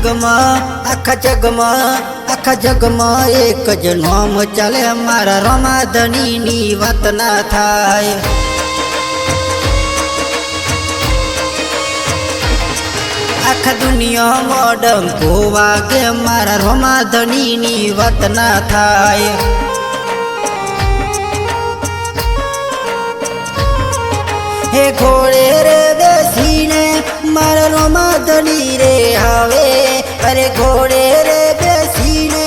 આખા જગમાં એક જ નામ ચાલે મારા રમાધણીની વાત ના થાય। આખા દુનિયામાં ડંકો વાગે મારા રમાધણીની વાત ના થાય। હે ઘોડે રે બેસીને મારા રમાધણી રે આવે, અરે ઘોડે રે બેસીને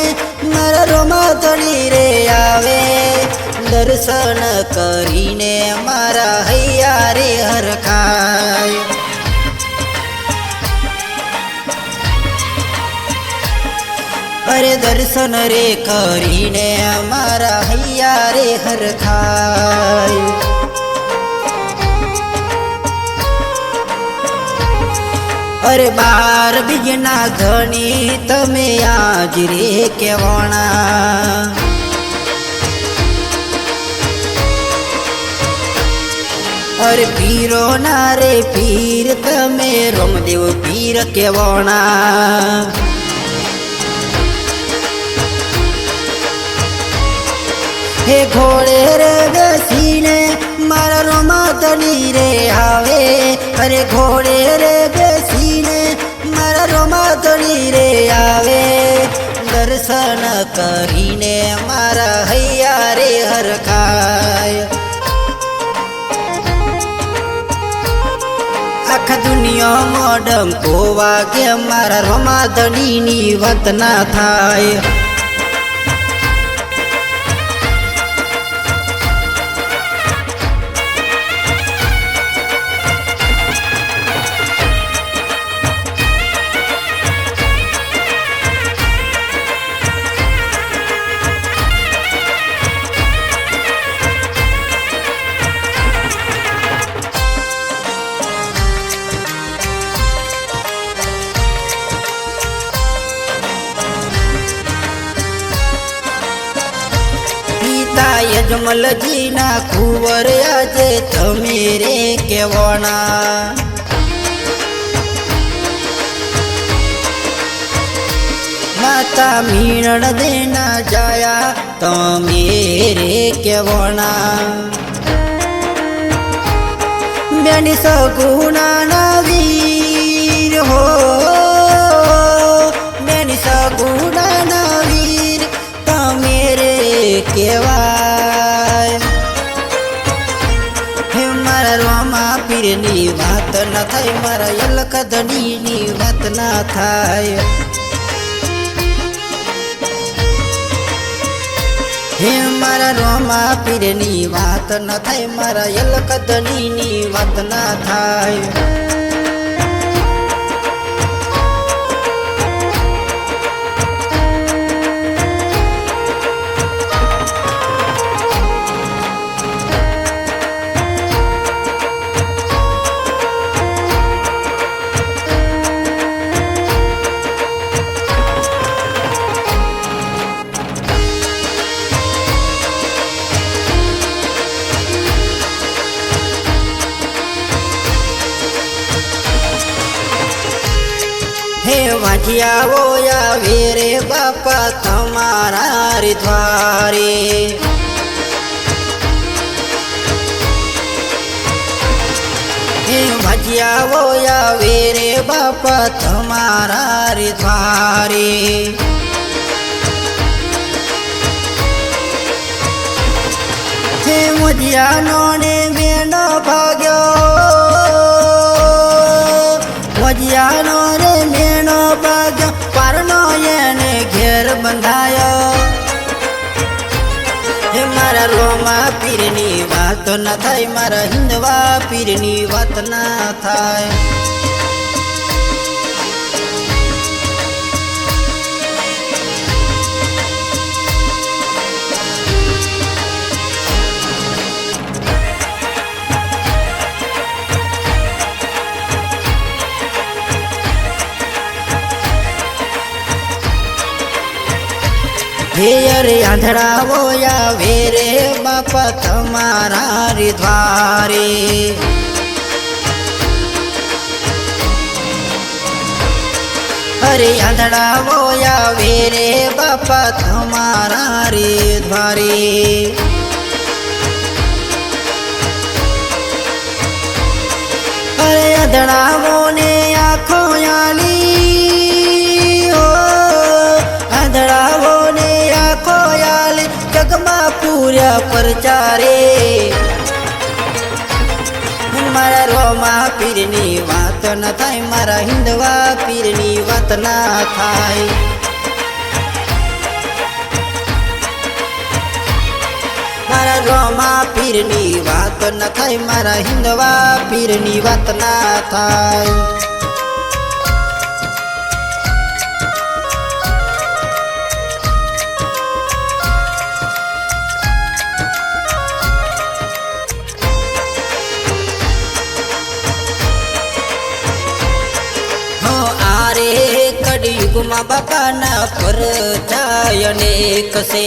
મારા રમાધણી રે આવે। દર્શન કરીને મારા હૈયા રે હરખાય, અરે દર્શન રે કરીને મારા હૈયા રે હરખાય। અરે બાર બીજના ધણી તમે આજ રે કેવાણા, અરે પીરો ના રે પીર તમે રોમદેવ પીર કેવાણા। હે ઘોડે રે બેસીને મારા રમાધણી રે આવે, અરે ઘોડે રે બેસીને મારા રમાધણી રે આવે। દર્શન કરીને મારા હૈયા રે હરખાય, આખા દુનિયામાં ડંકો વાગે મારા રમાધણીની વાત ના થાય। યજમલજી ના કુંવર આજે તમે રે કેવાણા, માતા મીણ દેના જાયા તમે રે કેવાણા। બેની સગુણા ના વીર હો, બેની સગુણા ના વીર તમે રે કેવાય। હે મારા રોમા પીરની વાત ના થાય, મારા યલખધણીની વાત ના થાય। હે મારા રોમા પીરની વાત ના થાય, મારા યલખધણીની વાત ના થાય। હે વાંજિયાઓ આવે રે બાપા તમારા રે દ્વારે, હે વાંજિયાઓ આવે રે બાપા તમારા રે દ્વારે। હે મોજિયાનો ને મેનો ભાગ્યો, મોજિયાનો રે મેનો ભાગ્યો પારનો એને ઘેર બંધાયો। હે મારા રોમા પીરની વાત ના થાય, મારા હિંદવા પીરની વાત ના થાય। હે અરે આંધળાઓ આવે રે બાપા તમારા રે દ્વારે, अरे आंधळावो यावे रे बापा तुम्हारा रे द्वारे अरे आंधळावो ने आँखो याली हो आंधळावो ने आँखो याली जगमा पूर्या परचारे मारा रोमा पीरनी वात न थाय मारा हिंदवा पीरनी वात ना थाय मारा रोमा पीरनी वात न थाय मारा हिंदवा पीरनी वात ना थाय युगमा बापा ना परचायने कसे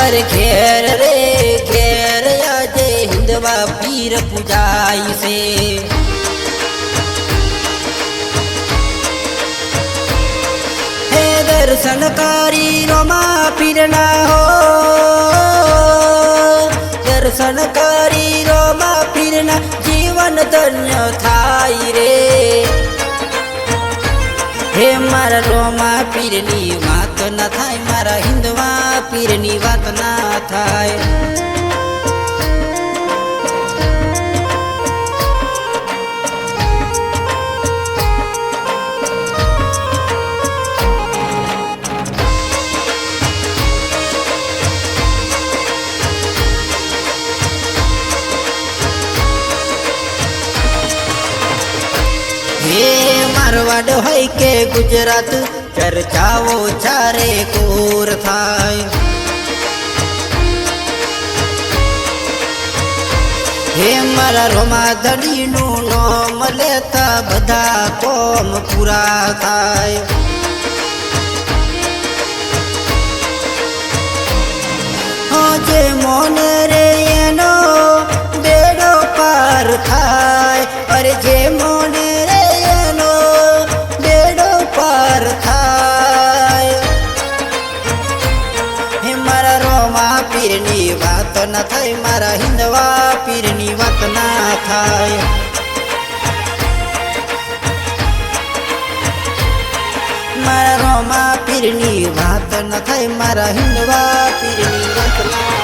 अरे घेर रे घेर आजे हिंदवा पीर पूजाई से हे दर्शनकारी रोमा पीरना हो दर्शनकारी रोमा पीरना जीवन धन्य थाई रे हे मारा रोमा पीरनी वात ना थाय मारा हिंदवा पीरनी वात ना थाय मारवाड़ है के गुजरात चर्चाओ चारे कोर थाय हे मारा रोमा धनी नु नाम लेता बधा कोम पूरा थाय जे मोन रे एनो बेड़ो पार थाय अरे जे मोन पीरनी वात न थाय मारा हिंदवा पीरनी वात ना थाय मारा रोमा पीरनी वात न थाय मारा हिंदवा पीरनी वात ना